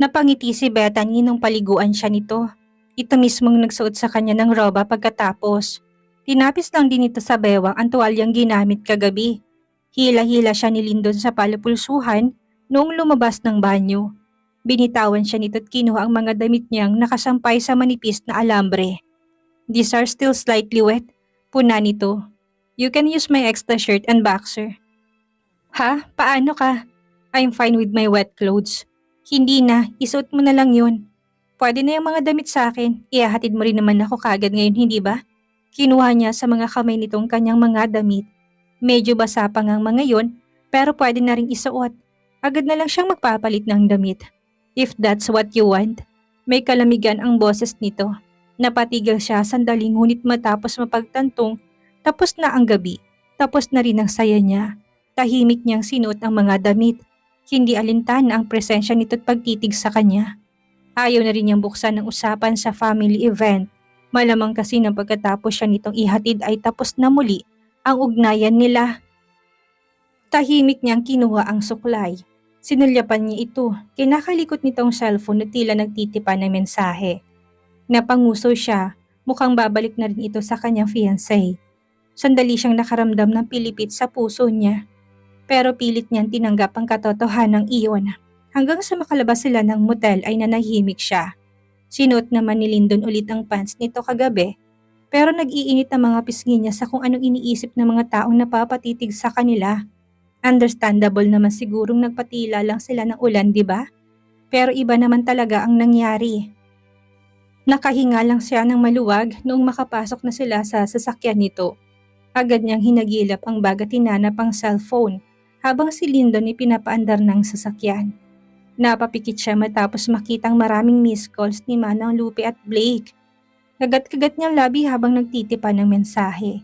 Napangiti si Bethany nung paliguan siya nito. Ito mismong nagsuot sa kanya ng roba pagkatapos. Tinapis lang din ito sa bewang ang tuwalyang ginamit kagabi. Hila-hila siya ni Lyndon sa palapulsuhan noong lumabas ng banyo. Binitawan siya nito at kinuha ang mga damit niyang nakasampay sa manipis na alambre. These are still slightly wet. Puna nito. You can use my extra shirt and boxer. Ha? Paano ka? I'm fine with my wet clothes. Hindi na, isuot mo na lang yun. Pwede na yung mga damit sa akin. Ihahatid mo rin naman ako kagad ngayon, hindi ba? Kinuha niya sa mga kamay nitong kanyang mga damit. Medyo basa pa ngang mga yon, pero pwede na rin isuot. Agad na lang siyang magpapalit ng damit. If that's what you want. May kalamigan ang boses nito. Napatigil siya sandali ngunit matapos mapagtantong, tapos na ang gabi. Tapos na rin ang saya niya. Tahimik niyang sinuot ang mga damit. Hindi alintana ang presensya nito at pagtitig sa kanya. Ayaw na rin niyang buksan ang usapan sa family event. Malamang kasi nang pagkatapos siya nitong ihatid ay tapos na muli ang ugnayan nila. Tahimik niyang kinuha ang suklay. Sinulyapan niya ito. Kinakalikot nitong cellphone na tila nagtitipan ng mensahe. Napanguso siya. Mukhang babalik na rin ito sa kanyang fiancé. Sandali siyang nakaramdam ng pilipit sa puso niya. Pero pilit niyang tinanggap ang katotohanan ng iyon. Hanggang sa makalabas sila ng motel ay nanahimik siya. Sinuot naman ni Lyndon ulit ang pants nito kagabi. Pero nag-iinit ang mga pisngi niya sa kung anong iniisip ng mga taong napapatitig sa kanila. Understandable naman sigurong nagpatila lang sila ng ulan, di ba? Pero iba naman talaga ang nangyari. Nakahinga lang siya ng maluwag noong makapasok na sila sa sasakyan nito. Agad niyang hinagilap ang bag at hinanap ang cellphone habang si Lyndon ay pinapaandar ng sasakyan. Napapikit siya matapos makitang maraming missed calls ni Manang Lupe at Blake. Kagat-kagat niyang labi habang nagtitipan ng mensahe.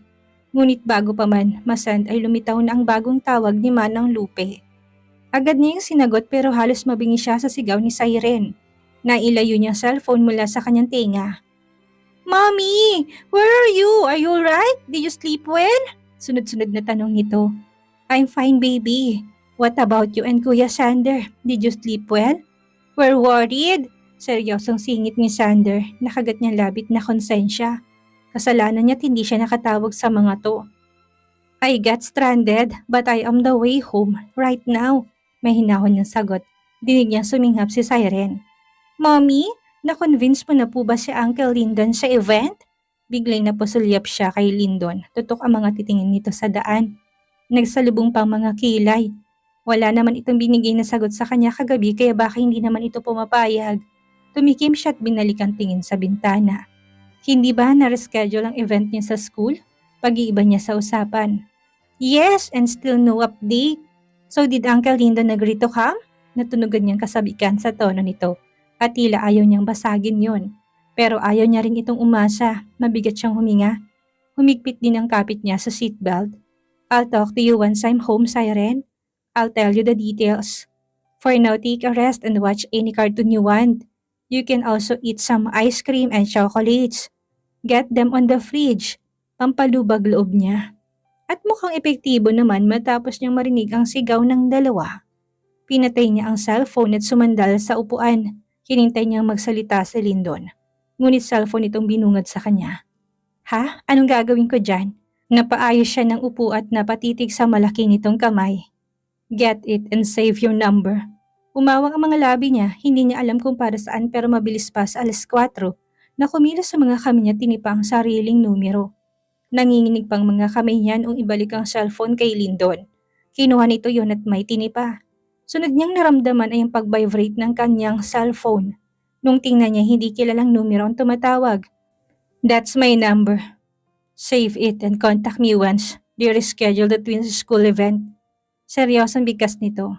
Ngunit bago pa man masend ay lumitaw na ang bagong tawag ni Manang Lupe. Agad niyang sinagot pero halos mabingi siya sa sigaw ni Siren. Nailayo niya ang cellphone mula sa kanyang tenga. Mommy! Where are you? Are you alright? Did you sleep well? Sunod-sunod na tanong nito. I'm fine, baby. What about you and Kuya Sander? Did you sleep well? We're worried. Seryosong singit ni Sander. Nakagat niyang labit na konsensya. Kasalanan niya't hindi siya nakatawag sa mga to. I got stranded but I am the way home right now. May hinahon niyang sagot. Dinig niyang suminghap si Siren. Mommy, na-convince mo na po ba si Uncle Lyndon sa event? Biglang napusulyap siya kay Lyndon. Tutok ang mga titingin nito sa daan. Nagsalubong pang mga kilay. Wala naman itong binigay na sagot sa kanya kagabi kaya baka hindi naman ito pumapayag. Tumikim siya at binalik ang tingin sa bintana. Hindi ba na-reschedule ang event niya sa school? Pag-iiba niya sa usapan. Yes, and still no update. So did Uncle Lyndon agree to come? Natunugan niyang kasabikan sa tono nito. At tila ayaw niyang basagin yon. Pero ayaw niya rin itong umasa. Mabigat siyang huminga. Humigpit din ang kapit niya sa seatbelt. I'll talk to you once I'm home, Siren. I'll tell you the details. For now, take a rest and watch any cartoon you want. You can also eat some ice cream and chocolates. Get them on the fridge. Pampalubag loob niya. At mukhang epektibo naman matapos niyang marinig ang sigaw ng dalawa. Pinatay niya ang cellphone at sumandal sa upuan. Hinintay niyang magsalita si Lyndon. Ngunit cellphone itong binungad sa kanya. Ha? Anong gagawin ko dyan? Napaayos siya ng upo at napatitig sa malaki nitong kamay. Get it and save your number. Umawang ang mga labi niya, hindi niya alam kung para saan pero mabilis pa sa alas 4 na kumilos sa mga kamay niya tinipa ang sariling numero. Nanginginig pang mga kamay niya noong ibalik ang cellphone kay Lyndon. Kinuha nito yon at may tinipa. Sunod niyang naramdaman ay ang pag-vibrate ng kanyang cellphone. Nung tingnan niya hindi kilalang numero ang tumatawag. That's my number. Save it and contact me once they reschedule the twins school event. Seryosong bigkas nito.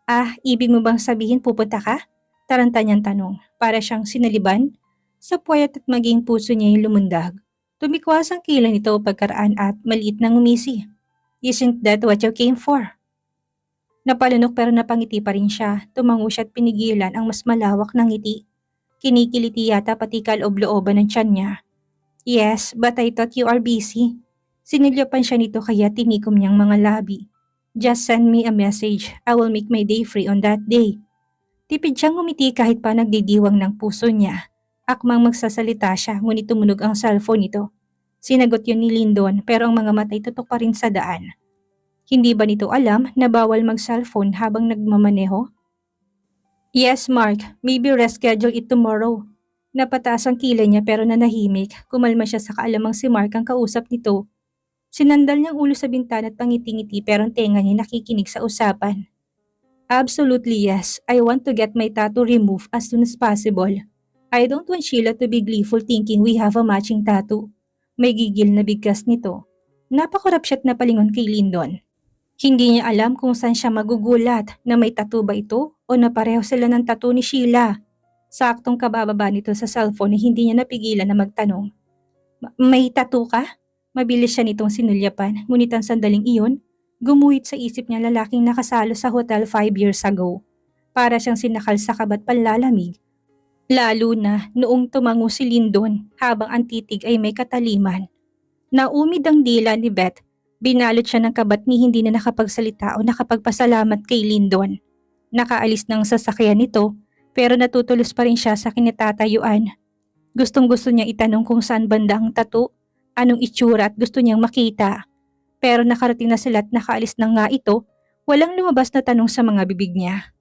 Ah, ibig mo bang sabihin pupunta ka? Taranta niyang tanong. Para siyang sinaliban. Sa puwet at maging puso niya yung lumundag. Tumikwas ang kilay nito pagkaraan at maliit na ngumisi. Isn't that what you came for? Napalunok pero napangiti pa rin siya. Tumango siya at pinigilan ang mas malawak na ngiti. Kinikiliti yata pati kaloob-looban ng tiyan niya. Yes, but I thought you are busy. Sinilyapan siya nito kaya tinikom niyang mga labi. Just send me a message. I will make my day free on that day. Tipid siyang ngumiti kahit pa nagdidiwang ng puso niya. Akmang magsasalita siya ngunit tumunog ang cellphone nito. Sinagot yun ni Lyndon pero ang mga mata'y tutok pa rin sa daan. Hindi ba nito alam na bawal mag-cellphone habang nagmamaneho? Yes, Mark. Maybe reschedule it tomorrow. Napataas ang kilay niya pero nanahimik. Kumalma siya sa kaalamang si Mark ang kausap nito. Sinandal niyang ulo sa bintana at pangiti-ngiti pero ang tenga niya nakikinig sa usapan. Absolutely yes. I want to get my tattoo removed as soon as possible. I don't want Sheila to be gleeful thinking we have a matching tattoo. May gigil na bigkas nito. Napakurapsyat na palingon kay Lyndon. Hindi niya alam kung saan siya magugulat na may tattoo ba ito o na pareho sila ng tattoo ni Sheila. Saktong kabababa nito sa cellphone hindi niya napigilan na magtanong. May tattoo ka? Mabilis siya nitong sinulyapan ngunit ang sandaling iyon, gumuhit sa isip niya lalaking nakasalo sa hotel 5 years ago. Para siyang sinakal sa kabat panlalamig. Lalo na noong tumango si Lyndon habang ang titig ay may kataliman. Naumid ang dila ni Beth. Binalot siya ng kabat ni hindi na nakapagsalita o nakapagpasalamat kay Lyndon. Nakaalis ng sasakyan nito pero natutulos pa rin siya sa kinatatayuan. Gustong-gusto niya itanong kung saan banda ang tattoo, anong itsura at gusto niyang makita. Pero nakarating na sila at nakaalis na nga ito, walang lumabas na tanong sa mga bibig niya.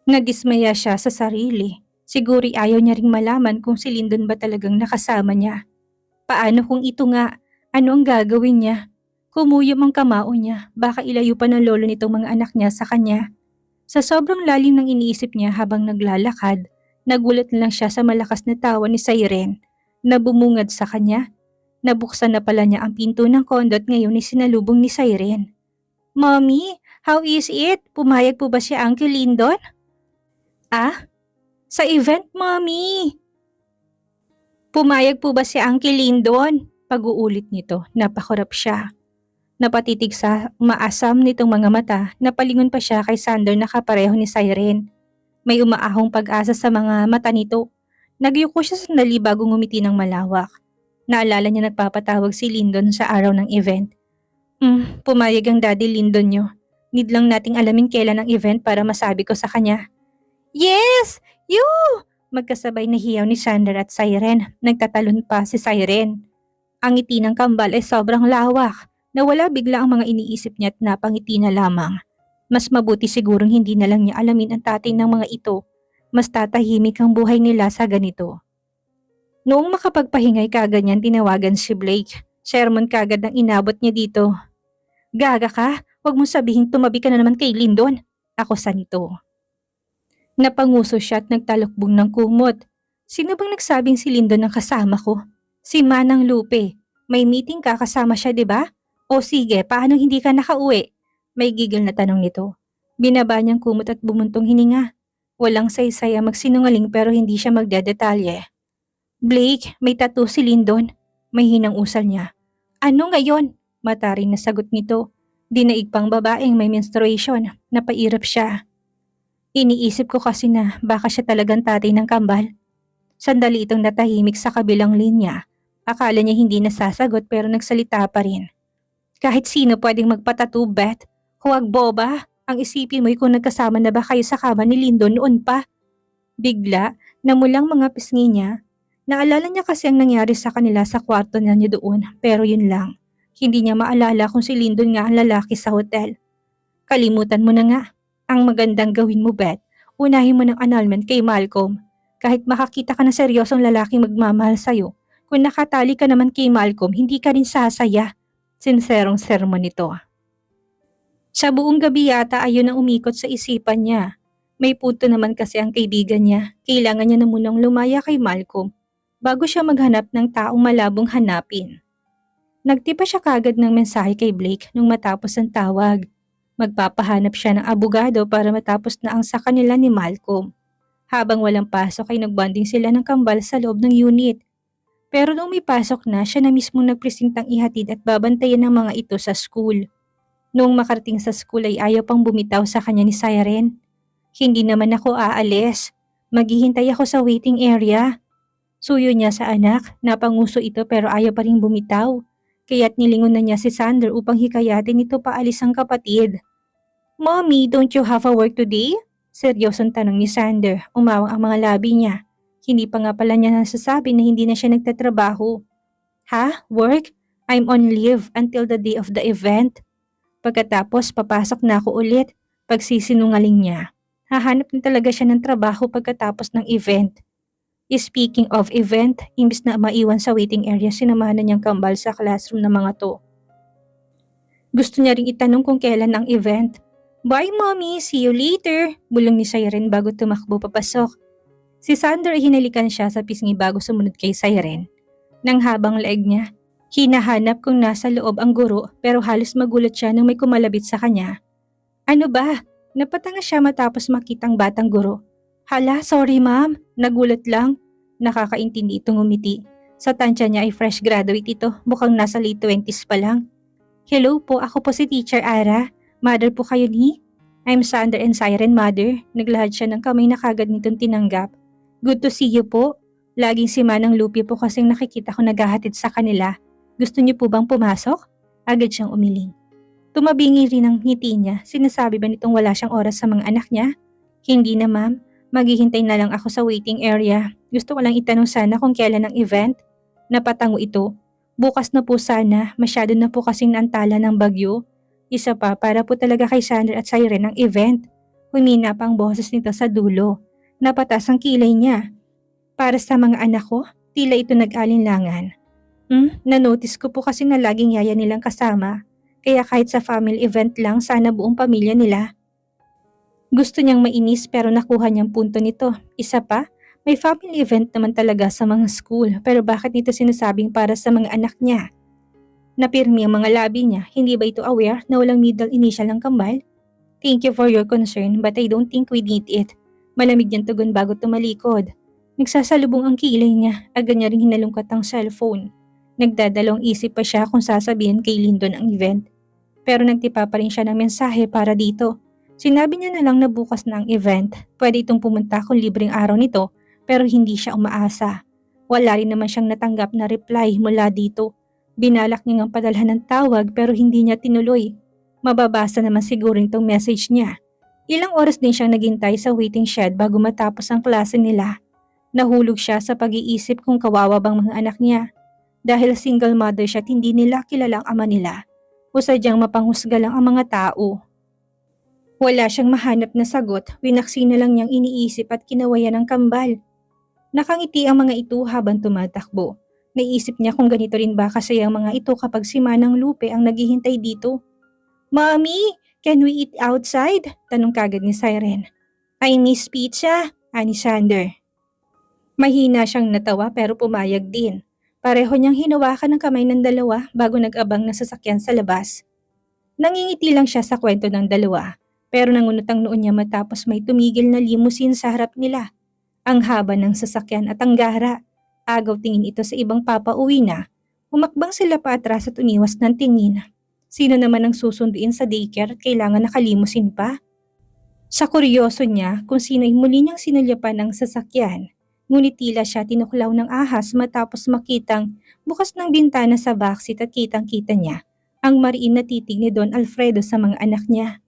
Nadismaya siya sa sarili. Siguri ayaw niya ring malaman kung si Lyndon ba talagang nakasama niya. Paano kung ito nga? Ano ang gagawin niya? Kumuyom ang kamao niya, baka ilayo pa ng lolo nitong mga anak niya sa kanya. Sa sobrang lalim ng iniisip niya habang naglalakad, nagulat lang siya sa malakas na tawa ni Siren na bumungad sa kanya. Nabuksan na pala niya ang pinto ng kondo at ngayon ay sinalubong ni Siren. Mommy, how is it? Pumayag po ba si Uncle Lyndon? Ah? Sa event, Mommy! Pumayag po ba si Uncle Lyndon? Pag-uulit nito, napakurap siya. Napatitig sa maasam nitong mga mata, napalingon pa siya kay Sander na kapareho ni Siren. May umaahong pag-asa sa mga mata nito. Nagyuko siya sandali bago ngumiti ng malawak. Naalala niya nagpapatawag si Lyndon sa araw ng event. Pumayag ang Daddy Lyndon niyo. Need lang nating alamin kailan ang event para masabi ko sa kanya. Yes! You! Magkasabay na hiyaw ni Sander at Siren. Nagtatalon pa si Siren. Ang ngiti ng kambal ay sobrang lawak. Nawala bigla ang mga iniisip niya at napangiti na lamang. Mas mabuti sigurong hindi na lang niya alamin ang tatay ng mga ito. Mas tatahimik ang buhay nila sa ganito. Noong makapagpahingay kaganyan tinawagan si Blake. Sermon kagad ang inabot niya dito. Gaga ka? Huwag mong sabihin tumabi ka na naman kay Lyndon. Ako sa nito. Napanguso siya at nagtalukbong ng kumot. Sino bang nagsabing si Lyndon ang kasama ko? Si Manang Lupe. May meeting ka kasama siya, di ba? O sige, paano hindi ka nakauwi? May gigil na tanong nito. Binaba niyang kumot at bumuntong hininga. Walang saysay ang magsinungaling pero hindi siya magdedetalye. Blake, may tattoo si Lyndon. May hinang usal niya. Ano ngayon? Mataring na sagot nito. Dinaig pang babaeng may menstruation. Napairap siya. Iniisip ko kasi na baka siya talagang tatay ng kambal. Sandali itong natahimik sa kabilang linya. Akala niya hindi nasasagot pero nagsalita pa rin. Kahit sino pwedeng magpatattoo, Beth. Huwag boba. Ang isipin mo'y kung nagkasama na ba kayo sa kama ni Lyndon noon pa. Bigla, namulang mga pisngi niya. Naalala niya kasi ang nangyari sa kanila sa kwarto niya doon pero yun lang. Hindi niya maalala kung si Lyndon nga ang lalaki sa hotel. Kalimutan mo na nga. Ang magandang gawin mo, Beth. Unahin mo ng annulment kay Malcolm. Kahit makakita ka ng seryosong lalaking magmamahal sa'yo, kung nakatali ka naman kay Malcolm, hindi ka rin sasaya. Sinserong sermon nito. Sa buong gabi yata ayun ang umikot sa isipan niya. May punto naman kasi ang kaibigan niya. Kailangan niya na munang lumaya kay Malcolm bago siya maghanap ng taong malabong hanapin. Nagtipa siya kagad ng mensahe kay Blake nung matapos ang tawag. Magpapahanap siya ng abogado para matapos na ang sa kanila ni Malcolm. Habang walang pasok ay nagbonding sila ng kambal sa loob ng unit. Pero nung may pasok na, siya na mismo nagpresentang ihatid at babantayan ng mga ito sa school. Noong makarating sa school ay ayaw pang bumitaw sa kanya ni Siren. Hindi naman ako aalis. Maghihintay ako sa waiting area. Suyo niya sa anak, napanguso ito pero ayaw pa rin bumitaw. Kaya't nilingon na niya si Sander upang hikayatin ito paalis ang kapatid. Mommy, don't you have a work today? Seryosong tanong ni Sander, umawang ang mga labi niya. Hindi pa nga pala niya nasasabi na hindi na siya nagtatrabaho. Ha? Work? I'm on leave until the day of the event. Pagkatapos papasok na ako ulit. Pagsisinungaling niya. Hahanap na talaga siya ng trabaho pagkatapos ng event. Speaking of event, imbis na maiwan sa waiting area, sinamahan na niyang kambal sa classroom ng mga to. Gusto niya ring itanong kung kailan ang event. Bye mommy, see you later, bulong ni Siren bago tumakbo papasok. Si Sander ay hinalikan siya sa pisngi bago sumunod kay Siren. Nang habang leeg niya, hinahanap kung nasa loob ang guro pero halos magulat siya nang may kumalabit sa kanya. Ano ba? Napatanga siya matapos makitang batang guro. Hala, sorry ma'am, nagulat lang. Nakakaintindi itong ngumiti. Sa tansya niya ay fresh graduate ito, mukhang nasa late 20s pa lang. Hello po, ako po si Teacher Ara. Mother po kayo ni? I'm Sander and Siren, mother. Naglahad siya ng kamay na kagad nitong tinanggap. Good to see you po. Laging si Manang Lupi po kasing nakikita ko naghahatid sa kanila. Gusto niyo po bang pumasok? Agad siyang umiling. Tumabingi rin ang ngiti niya. Sinasabi ba nitong wala siyang oras sa mga anak niya? Hindi na ma'am. Maghihintay na lang ako sa waiting area. Gusto ko lang itanong sana kung kailan ang event. Napatango ito. Bukas na po sana. Masyado na po kasing naantala ng bagyo. Isa pa para po talaga kay Sander at Siren ang event. Humina pa ang boses nito sa dulo. Napatas ang kilay niya. Para sa mga anak ko, tila ito nag-alinlangan. Na-notice ko po kasi na laging yaya nilang kasama. Kaya kahit sa family event lang, sana buong pamilya nila. Gusto niyang mainis pero nakuha niyang punto nito. Isa pa, may family event naman talaga sa mga school pero bakit nito sinasabing para sa mga anak niya? Napirmi ang mga labi niya, hindi ba ito aware na walang middle initial ng kambal? Thank you for your concern but I don't think we need it. Malamig niyang tugon bago tumalikod. Nagsasalubong ang kilay niya, agad niya ring hinalungkat ang cellphone. Nagdadalawang isip pa siya kung sasabihin kay Lyndon ang event. Pero nagtipa pa rin siya ng mensahe para dito. Sinabi niya na lang na bukas na ang event. Pwede itong pumunta kung libreng araw nito pero hindi siya umaasa. Wala rin naman siyang natanggap na reply mula dito. Binalak niya ngang padalhan ng tawag pero hindi niya tinuloy. Mababasa naman siguro itong message niya. Ilang oras din siyang naghintay sa waiting shed bago matapos ang klase nila. Nahulog siya sa pag-iisip kung kawawa bang mga anak niya. Dahil single mother siya at hindi nila kilala ang ama nila. O sadyang mapanghusga lang ang mga tao. Wala siyang mahanap na sagot, winaksi na lang niyang iniisip at kinawayan ng kambal. Nakangiti ang mga ito habang tumatakbo. Naisip niya kung ganito rin ba kasi ang mga ito kapag si Manang Lupe ang naghihintay dito. Mommy, can we eat outside? Tanong kagad ni Siren. I miss pizza, ani Sander. Mahina siyang natawa pero pumayag din. Pareho niyang hinawakan ng kamay ng dalawa bago nag-abang na sasakyan sa labas. Nangingiti lang siya sa kwento ng dalawa. Pero nangunot ang noon niya matapos may tumigil na limousine sa harap nila. Ang haba ng sasakyan at ang gara. Agaw tingin ito sa ibang papauwi na. Umakbang sila pa atras at uniwas ng tingin. Sino naman ang susunduin sa daycare at kailangan nakalimusin pa? Sa kuryoso niya kung sino ay muli niyang sinulyapan ng sasakyan. Ngunit tila siya tinuklaw ng ahas matapos makitang bukas ng bintana sa backseat at kitang-kita niya ang mariin na titig ni Don Alfredo sa mga anak niya.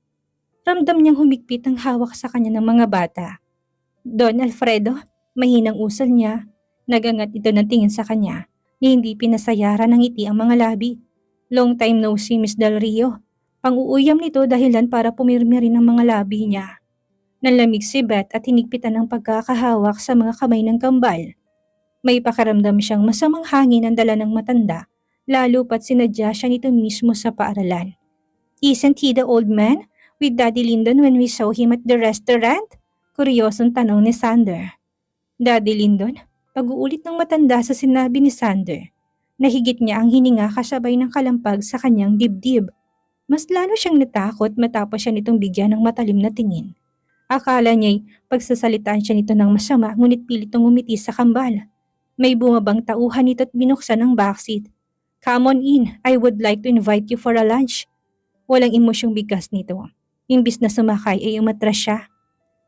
Ramdam niyang humigpit ang hawak sa kanya ng mga bata. Don Alfredo, mahinang usal niya. Nagangat ito ng tingin sa kanya, ni hindi pinasayaran ng ngiti ang mga labi. Long time no see, Miss Del Rio. Pang-uuyam nito dahilan para pumirmi rin ang mga labi niya. Nanlamig si Beth at hinigpitan ang pagkakahawak sa mga kamay ng kambal. May pakaramdam siyang masamang hangin ang dala ng matanda, lalo pat sinadya siya nito mismo sa paaralan. Isn't he the old man with Daddy Lyndon when we saw him at the restaurant? Kuryosong tanong ni Sander. Daddy Lyndon? Pag-uulit ng matanda sa sinabi ni Sander. Nahigit niya ang hininga kasabay ng kalampag sa kanyang dibdib. Mas lalo siyang natakot matapos siya nitong bigyan ng matalim na tingin. Akala niya'y pagsasalitaan siya nito ng masama ngunit pilit nang umiti sa kambal. May bumabang tauhan nito at binuksan ang backseat. Come on in, I would like to invite you for a lunch. Walang emosyong bigas nito. Imbis na sumakay ay umatras siya.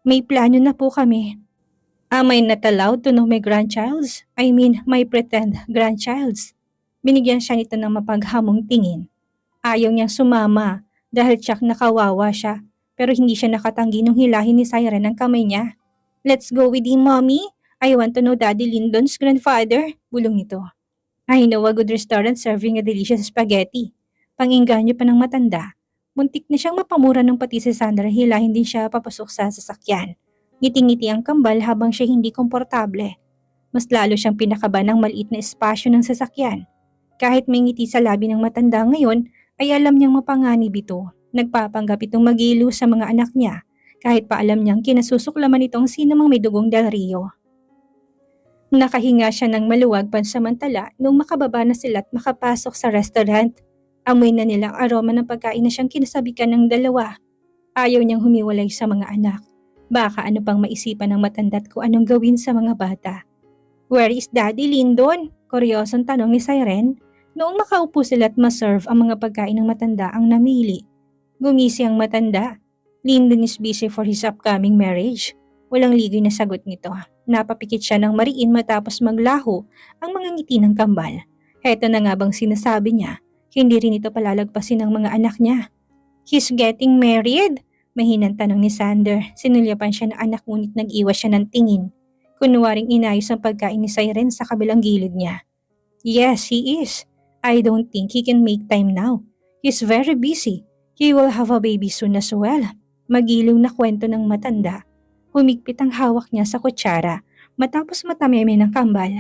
May plano na po kami. Am I not allowed to know my grandchilds? I mean, my pretend grandchilds. Binigyan siya nito ng mapaghamong tingin. Ayaw niyang sumama dahil tiyak nakawawa siya. pero hindi siya nakatanggi nung hilahin ni Siren ang kamay niya. "Let's go with him, Mommy. I want to know Daddy Lyndon's grandfather," bulong nito. "I know a good restaurant serving a delicious spaghetti." Pang-engganyo pa ng matanda. Muntik na siyang mapamura ng pati si Sandra, hilahin din siya papasok sa sasakyan. Ngiting-ngiti ang kambal habang siya hindi komportable. Mas lalo siyang pinakaban ng maliit na espasyo ng sasakyan. Kahit may ngiti sa labi ng matanda ngayon, ay alam niyang mapanganib ito. Nagpapanggap itong magiliw sa mga anak niya, kahit pa alam niyang kinasusuklaman itong sino mang may dugong Del Rio. Nakahinga siya ng maluwag pansamantala nung makababa na sila at makapasok sa restaurant. Amoy na nila ang aroma ng pagkain na siyang kinasabikan ng dalawa. Ayaw niyang humiwalay sa mga anak. Baka ano pang maisipan ng matanda't kung anong gawin sa mga bata. "Where is Daddy Lyndon?" Kuryosong tanong ni Siren. Noong makaupo sila at maserve ang mga pagkain ng matanda ang namili. Gumisi ang matanda. "Lyndon is busy for his upcoming marriage." Walang ligoy na sagot nito. Napapikit siya ng mariin matapos maglaho ang mga ngiti ng kambal. Heto na nga bang sinasabi niya, hindi rin ito palalagpasin ng mga anak niya. "He's getting married?" Mahinang tanong ni Sander. Sinulyapan siya ng anak ngunit nag-iwas siya ng tingin. Kunwaring inayos ang pagkain ni Siren sa kabilang gilid niya. "Yes, he is. I don't think he can make time now. He's very busy. He will have a baby soon as well." Magiliw na kwento ng matanda. Humigpit ang hawak niya sa kutsara matapos matameme ng kambal.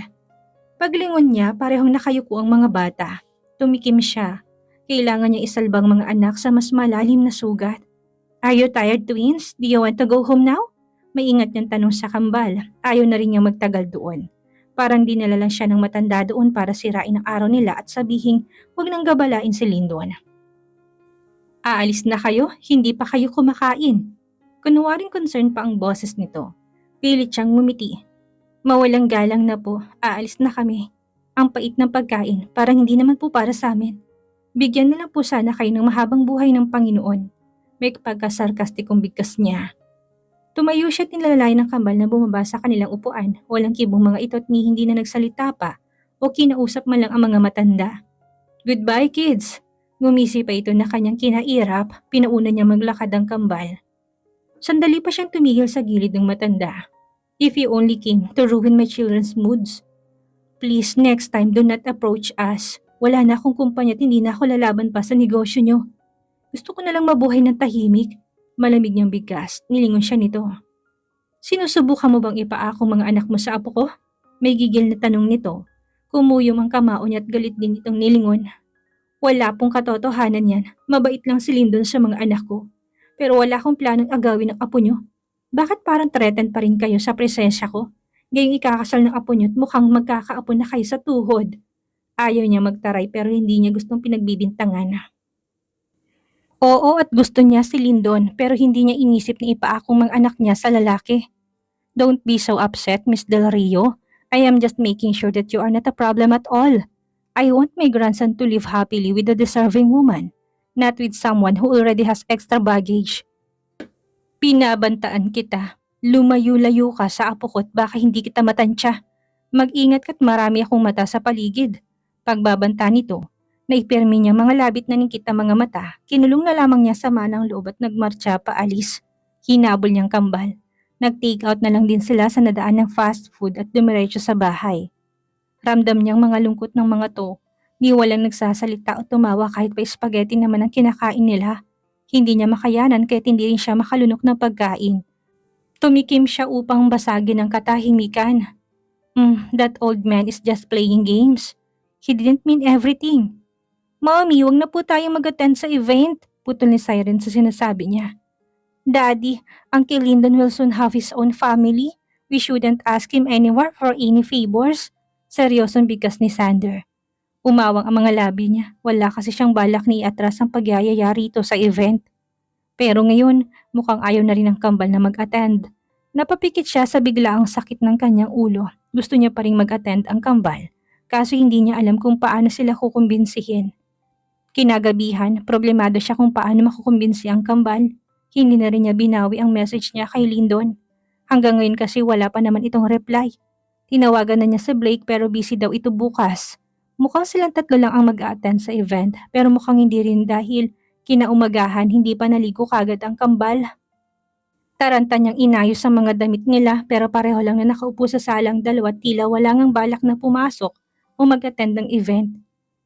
Paglingon niya, parehong nakayuko ang mga bata. Tumikim siya. Kailangan niya isalbang mga anak sa mas malalim na sugat. "Are you tired, twins? Do you want to go home now?" Maingat niyang tanong sa kambal. Ayaw na rin niyang magtagal doon. Parang dinala lang siya ng matanda doon para sirain ang araw nila at sabihing huwag nang gabalain si Lyndon. "Aalis na kayo? Hindi pa kayo kumakain?" Kunwaring concern pa ang boses nito. Pilit siyang ngumiti. "Mawalang galang na po, aalis na kami. Ang pait ng pagkain, parang hindi naman po para sa amin. Bigyan na lang po sana kayo ng mahabang buhay ng Panginoon." May pagkasarkastikong bigkas niya. Tumayo siya at nilalay ng kambal na bumaba sa kanilang upuan. Walang kibong mga ito at hindi na nagsalita pa o kinausap man lang ang mga matanda. "Goodbye, kids." Ngumisi pa ito na kanyang kinairap, pinauna niya maglakad ang kambal. Sandali pa siyang tumigil sa gilid ng matanda. "If you only came to ruin my children's moods. Please, next time do not approach us. Wala na akong kumpanya at hindi na ako lalaban pa sa negosyo niyo. Gusto ko na lang mabuhay ng tahimik." Malamig niyang bigkas, nilingon siya nito. "Sinusubukan mo bang ipaako mga anak mo sa apo ko?" May gigil na tanong nito. Kumuyom ang kamao niya at galit din itong nilingon. "Wala pong katotohanan yan. Mabait lang si Lyndon sa mga anak ko. Pero wala akong planong agawin ng apo niyo. Bakit parang threatened pa rin kayo sa presensya ko? Gayong ikakasal ng apo niyo at mukhang magkakaapo na kayo sa tuhod." Ayaw niya magtaray pero hindi niya gustong pinagbibintangan. Oo, at gusto niya si Lyndon pero hindi niya inisip na ipaakong mga anak niya sa lalaki. "Don't be so upset, Miss Del Rio. I am just making sure that you are not a problem at all. I want my grandson to live happily with a deserving woman, not with someone who already has extra baggage." "Pinabantaan kita. Lumayo-layo ka sa apo ko at baka hindi kita matansya. Mag-ingat ka't marami akong mata sa paligid." Pagbabanta nito, naipirmi niya mga labit na ningkit ang mga mata, kinulong na lamang niya sa manang loob at nagmarcha paalis. Hinabol niyang kambal. Nag-take out na lang din sila sa nadaan ng fast food at dumiretso sa bahay. Ramdam niyang mga lungkot ng mga to. Di walang nagsasalita o tumawa kahit pa spaghetti naman ang kinakain nila. Hindi niya makayanan kahit hindi rin siya makalunok ng pagkain. Tumikim siya upang basagin ang katahimikan. That old man is just playing games. He didn't mean everything." "Mommy, wag na po tayong mag-attend sa event," putol ni Siren sa sinasabi niya. "Daddy, Uncle Lyndon will soon have his own family. We shouldn't ask him anywhere for any favors." Seryosong bigkas ni Sander. Umawang ang mga labi niya. Wala kasi siyang balak na iatras ang pagyayaya rito sa event. Pero ngayon, mukhang ayaw na rin ng kambal na mag-attend. Napapikit siya sa biglaang sakit ng kanyang ulo. Gusto niya pa rin mag-attend ang kambal. Kaso hindi niya alam kung paano sila kukumbinsihin. Kinagabihan, problemado siya kung paano makukumbinsi ang kambal. Hindi na rin niya binawi ang message niya kay Lyndon. Hanggang ngayon kasi wala pa naman itong reply. Tinawagan na niya si Blake pero busy daw ito bukas. Mukhang silang tatlo lang ang mag-a-attend sa event pero mukhang hindi rin dahil Kinaumagahan hindi pa naligo kagad ang kambal. Taranta niyang inayos ang mga damit nila pero pareho lang na nakaupo sa salang dalawa at tila wala ngang balak na pumasok o mag-attend ng event.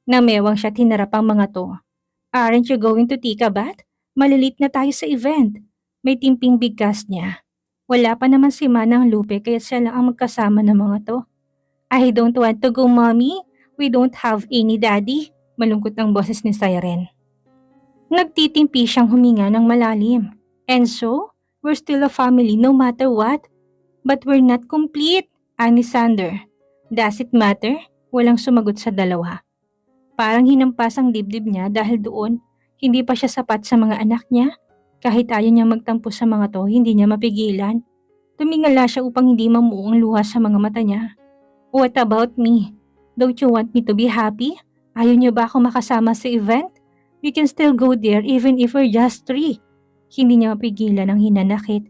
Namewang siya tinarap ang mga to. Aren't you going to take a bath? Malilit na tayo sa event. May timping bigkas niya. Wala pa naman si Manang Lupe kaya siya lang ang magkasama ng mga to. I don't want to go, mommy. We don't have any daddy. Malungkot ang boses ni Siren. Nagtitimpi siyang huminga ng malalim. And so, we're still a family no matter what. But we're not complete, ani Sander. Does it matter? Walang sumagot sa dalawa. Parang hinampas ang dibdib niya dahil doon, hindi pa siya sapat sa mga anak niya. Kahit ayaw niya magtampo sa mga to, hindi niya mapigilan. Tumingala siya upang hindi mamuo ang luha sa mga mata niya. What about me? Don't you want me to be happy? Ayaw niyo ba ako makasama sa event? We can still go there even if we're just 3. Hindi niya mapigilan ang hinanakit.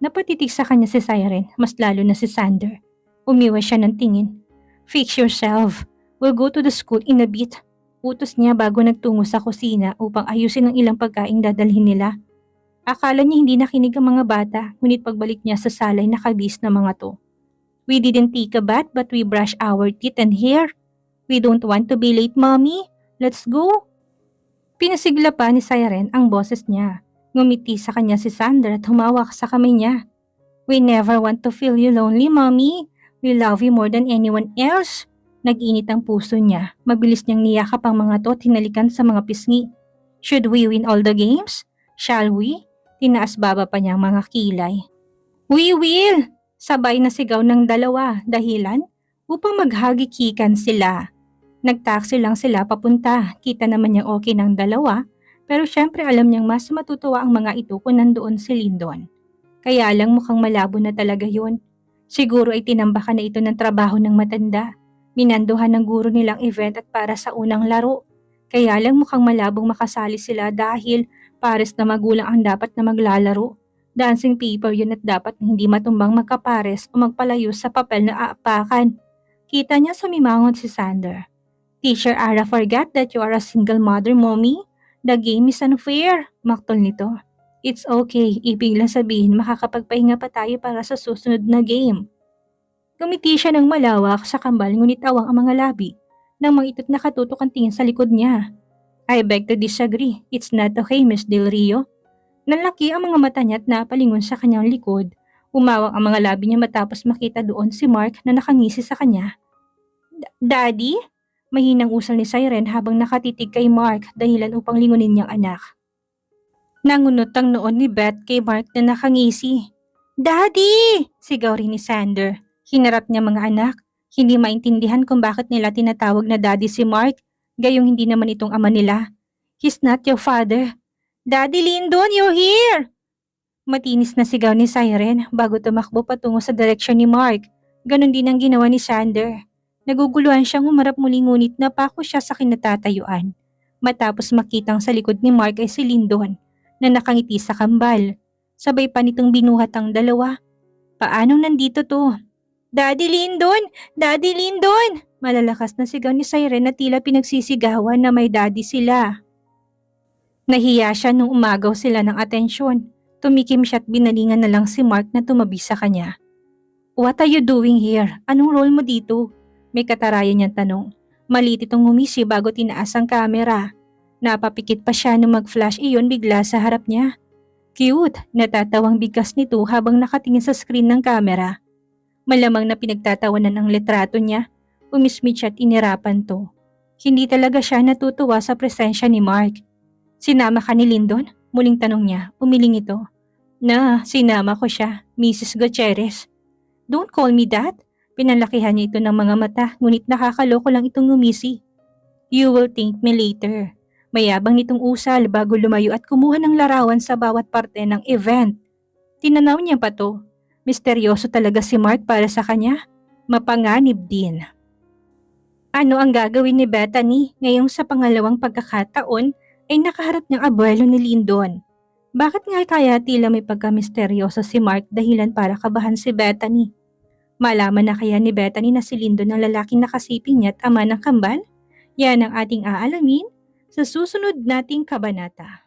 Napatitig sa kanya si Siren, mas lalo na si Sander. Umiwas siya ng tingin. Fix yourself. We'll go to the school in a bit. Utos niya bago nagtungo sa kusina upang ayusin ang ilang pagkaing dadalhin nila. Akala niya hindi nakinig ang mga bata, ngunit pagbalik niya sa salay nakabis na mga to. We didn't take a bath but we brush our teeth and hair. We don't want to be late, mommy. Let's go. Pinasigla pa ni Siren ang boses niya. Ngumiti sa kanya si Sander at humawak sa kamay niya. We never want to feel you lonely, mommy. We love you more than anyone else. Nag-init ang puso niya. Mabilis niyang niyakap ang mga to at hinalikan sa mga pisngi. Should we win all the games? Shall we? Tinaas baba pa niya ang mga kilay. We will! Sabay na sigaw ng dalawa dahilan upang maghagikikan sila. Nagtaksi lang sila papunta. Kita naman niyang okay ng dalawa pero syempre alam niyang mas matutuwa ang mga ito kung nandoon si Lyndon. Kaya lang mukhang malabo na talaga yun. Siguro ay tinambakan na ito ng trabaho ng matanda. Minanduhan ng guro nilang event at para sa unang laro. Kaya lang mukhang malabong makasali sila dahil pares na magulang ang dapat na maglalaro. Dancing paper yun at dapat hindi matumbang magkapares o magpalayo sa papel na aapakan. Kita niya sumimangon si Sander. Teacher Ara forgot that you are a single mother, mommy. The game is unfair. Maktol nito. It's okay, ibig lang sabihin makakapagpahinga pa tayo para sa susunod na game. Gumiti siya ng malawak sa kambal ngunit awang ang mga labi. Nang mangitot na katutok ang tingin sa likod niya. I beg to disagree. It's not okay, Miss Del Rio. Nalaki ang mga mata niya at napalingon sa kanyang likod. Umawang ang mga labi niya matapos makita doon si Mark na nakangisi sa kanya. Daddy? Mahinang usal ni Siren habang nakatitig kay Mark dahilan upang lingunin niyang anak. Nangunot ang noon ni Beth kay Mark na nakangisi. Daddy! Sigaw rin ni Sander. Hinarap niya mga anak. Hindi maintindihan kung bakit nila tinatawag na daddy si Mark. Gayong hindi naman itong ama nila. He's not your father. Daddy Lyndon, you're here! Matinis na sigaw ni Siren bago tumakbo patungo sa direksyon ni Mark. Ganon din ang ginawa ni Sander. Naguguluhan siyang humarap muli ngunit napako siya sa kinatatayuan. Matapos makitang sa likod ni Mark ay si Lyndon na nakangiti sa kambal. Sabay pa nitong binuhat ang dalawa. Paanong nandito to? Daddy Lyndon! Daddy Lyndon! Malalakas na sigaw ni Siren na tila pinagsisigawan na may daddy sila. Nahiya siya nung umagaw sila ng atensyon. Tumikim siya at binalingan na lang si Mark na tumabi sa kanya. What are you doing here? Anong role mo dito? May katarayan niyang tanong. Malit itong humisi bago tinaas ang kamera. Napapikit pa siya nung mag-flash iyon bigla sa harap niya. Cute! Natatawang bigkas nito habang nakatingin sa screen ng kamera. Malamang na pinagtatawanan ang litrato niya. Umismit siya at inirapan to. Hindi talaga siya natutuwa sa presensya ni Mark. Sinama ka ni Lyndon? Muling tanong niya, umiling ito. Na, sinama ko siya, Mrs. Gutierrez. Don't call me that. Pinalakihan niya ito ng mga mata, ngunit nakakaloko lang itong ngumisi. You will thank me later. Mayabang nitong usal bago lumayo at kumuha ng larawan sa bawat parte ng event. Tinanaw niya pa to. Misteryoso talaga si Mark para sa kanya. Mapanganib din. Ano ang gagawin ni Bethany ngayong sa pangalawang pagkakataon ay nakaharap niyang abuelo ni Lyndon? Bakit nga kaya tila may pagka-misteryoso si Mark dahilan para kabahan si Bethany? Malaman na kaya ni Bethany na si Lyndon ang lalaking nakasiping niya at ama ng kambal? Yan ang ating aalamin sa susunod nating kabanata.